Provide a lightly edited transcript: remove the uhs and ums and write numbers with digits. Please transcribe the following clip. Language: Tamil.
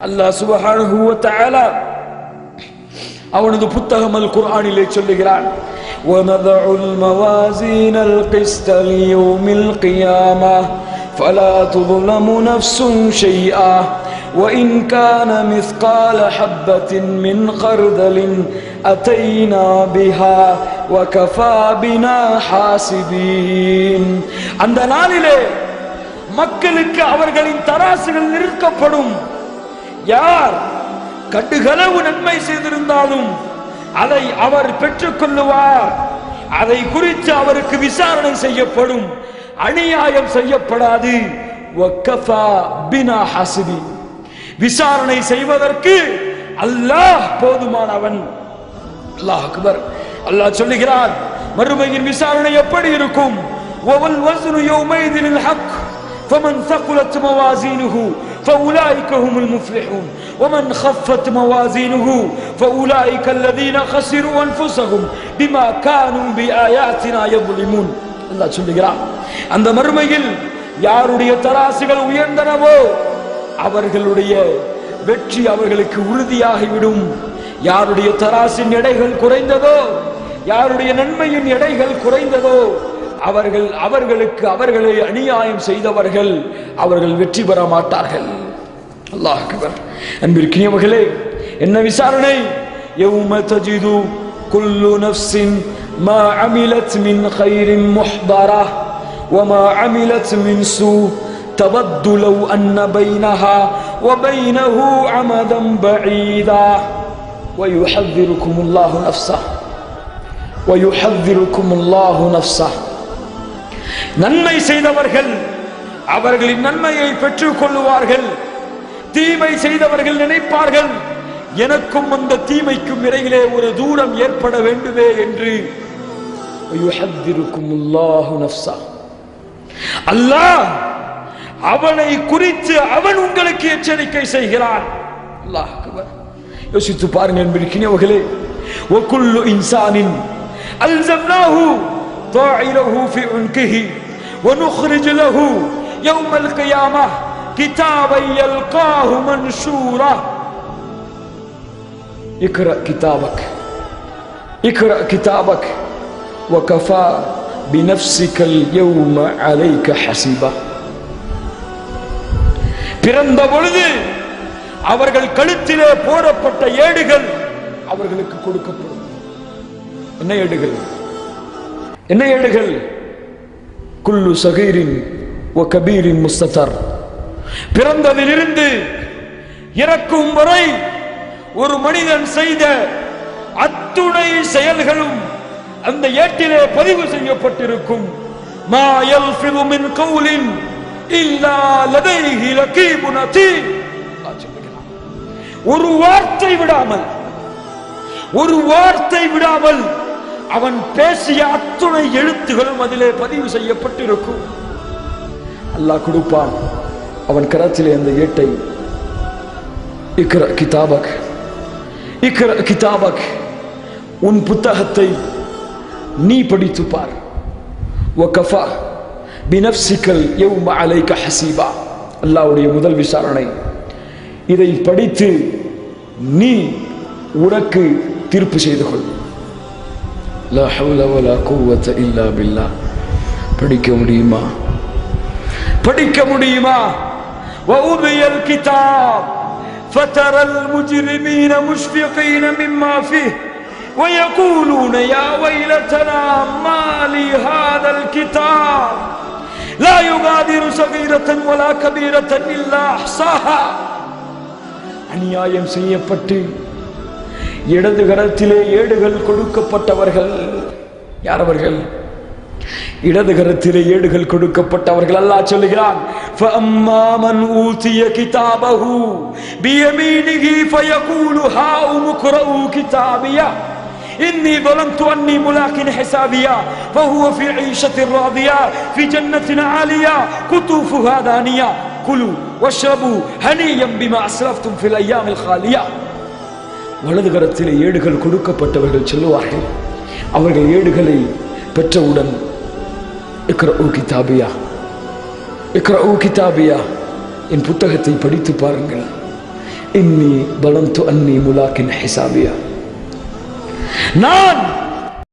அல்லாஹ் சுப்ஹானஹு வ தஆலா அவனது புத்தகம் அல் குர்ஆனிலே சொல்லுகிறான், وَنَضَعُ الْمَوَازِينَ الْقِسْطَ لِيَوْمِ الْقِيَامَةِ فَلَا تُظْلَمُ نَفْسٌ شَيْئًا وَإِنْ كَانَ مِثْقَالَ حَبَّةٍ مِّنْ خَرْدَلٍ أَتَيْنَا بِهَا وَكَفَى بِنَا حَاسِبِينَ. அந்த நாளிலே மக்களுக்கு அவர்களின் தராசுகள் நிறுக்கப்படும். யார் கடுகளவு நன்மை செய்திருந்தாலும் அதை அவர் பெற்றுக் கொள்ளுவார். அதை குறித்து அவருக்கு விசாரணை செய்யப்படும், அநியாயம் செய்யப்படாது. வக்கஃபா பினா ஹாசிபி, விசாரணை செய்வதற்கு அல்லாஹ் போதுமானவன். அல்லாஹ் அக்பர். அல்லாஹ் சொல்லுகிறார், மறுமையின் விசாரணை எப்படி இருக்கும்? வல் வஸ்னு யௌமைதில் ஹக் فمن ثقلت موازينه فأولئك هم المفلحون ومن خفت موازينه فأولئك الذين خسروا أنفسهم بما كانوا بآياتنا يظلمون. அல்லாஹ் சொல்லுகிறார், அந்த மறுமையில் யாருடைய தராசுகள் உயர்ந்தனவோ அவர்களுடைய வெற்றி அவர்களுக்கு உறுதியாகிவிடும். யாருடைய தராசின் எடைகள் குறைந்ததோ, யாருடைய நன்மையின் எடைகள் குறைந்ததோ அவர்களுக்கு அவர்களை அநியாயம் செய்தவர்கள் அவர்கள் வெற்றி பெற மாட்டார்கள். அல்லாஹ் அக்பர். அன்பிற்கினியவர்களே, என்ன விசாரணை? யௌம தஜிது குல்லு நஃப்ஸின் மா அமிலத் மின் கைரின் முஹ்தரா வமா அமிலத் மின் சூ தவத்து லவ் அன்ன பைனஹா வபைனஹு அமதன் பஈதா வயுஹذிருக்குமுல்லாஹு நஃப்ஸஹ். நன்மை செய்தவர்கள் அவர்களின் நன்மையை பெற்றுக் கொள்ளுவார்கள். தீமை செய்தவர்கள் நினைப்பார்கள், எனக்கும் அந்த தீமைக்கும் இடையிலே ஒரு தூரம் ஏற்பட வேண்டுமே என்று. அல்லாஹ் அவனை குறித்து அவன் உங்களுக்கு எச்சரிக்கை செய்கிறான். அல்லாஹ் அக்பர். யோசித்து பாருங்கள் என்பதற்கினியவர்களே, وَكُلُّ إِنسَانٍ أَلْزَمْنَاهُ طَائِرَهُ فِي عُنْقِهِ وَنُخْرِجُ لَهُ يَوْمَ الْقِيَامَةِ كِتَابًا يَلْقَاهُ مَنْشُورًا اقرأ كتابك وكفى بنفسك اليوم عليك حسيبا. பிறந்த பொழுது அவர்கள் கழுத்திலே போடப்பட்ட ஏடுகள் அவர்களுக்கு கொடுக்கப்படும். என்ன ஏடுகள்? என்ன ஏடுகள்? குல்லு சகீரின் வ கபீரின் முஸ்ததர். பிறந்ததிலிருந்து இறக்கும் வரை ஒரு மனிதன் செய்த அத்துணை செயல்களும் அந்த ஏட்டிலே பதிவு செய்யப்பட்டிருக்கும். மா யல்ஃபிது மின் கௌலின் இல்லா லதைஹி ரகீபுன் அதீத். ஒரு வார்த்தை விடாமல் அவன் பேசிய அத்துணை எழுத்துகளும் அதிலே பதிவு செய்யப்பட்டிருக்கும். அல்லாஹ் கொடுப்பான் அவன் கரத்திலே அந்த ஏட்டை. இக்ரா கிதாபக், உன் புத்தகத்தை நீ படித்து பார். வகஃபா பினஃப்ஸிகல் யௌம அலைக ஹஸீபா. அல்லாஹ்வுடைய முதல் விசாரணை, இதை படித்து நீ உனக்கு தீர்ப்பு செய்து கொள். லா ஹவ்ல வலா குவத்த இல்லா பில்லாஹ். படிக்க முடியுமா? வஉதியல் கிதாப் ஃபதரல் முஜ்ரிமீன முஷ்ஃபிகீன மிம்மா ஃபீஹ் ويقولون يا ويلتنا ما لهذا الكتاب لا يغادر صغيرة ولا كبيرة إلا أحصاها. அநியாயம் செய்யப்பட்டு இடது கரத்திலே ஏடுகள் கொடுக்கப்பட்டவர்கள் யார்? அவர்கள் இடது கரத்திலே ஏடுகள் கொடுக்கப்பட்டவர்கள். அல்லாஹ் சொல்லுகிறான், فَأَمَّا مَنْ أُوتِيَ كِتَابَهُ بِيَمِينِهِ فَيَقُولُ هَاؤُمُ اقْرَءُوا كِتَابِيَهْ إِنِّي ظَنَنْتُ أَنِّي مُلَاقٍ حِسَابِيَهْ فَهُوَ فِي عِيشَةٍ رَاضِيَةٍ فِي جَنَّةٍ عَالِيَةٍ قُطُوفُهَا دَانِيَةٌ كُلُوا وَاشْرَبُوا هَنِيًّا بِمَا أَسْلَفْتُمْ فِي الْأَيَّامِ الْخَالِيَةِ. வலது கரத்திலே ஏடுகள் கொடுக்கப்பட்டவர்கள் சொல்லுவார்கள், அவர்கள் ஏடுகளை பெற்றவுடன் இக்ரஉ கிதாபியா, என் புத்தகத்தை படித்து பாருங்கள். இன்னி பலந்து அன்னி முலாக்கின் ஹிசாபியா, நான்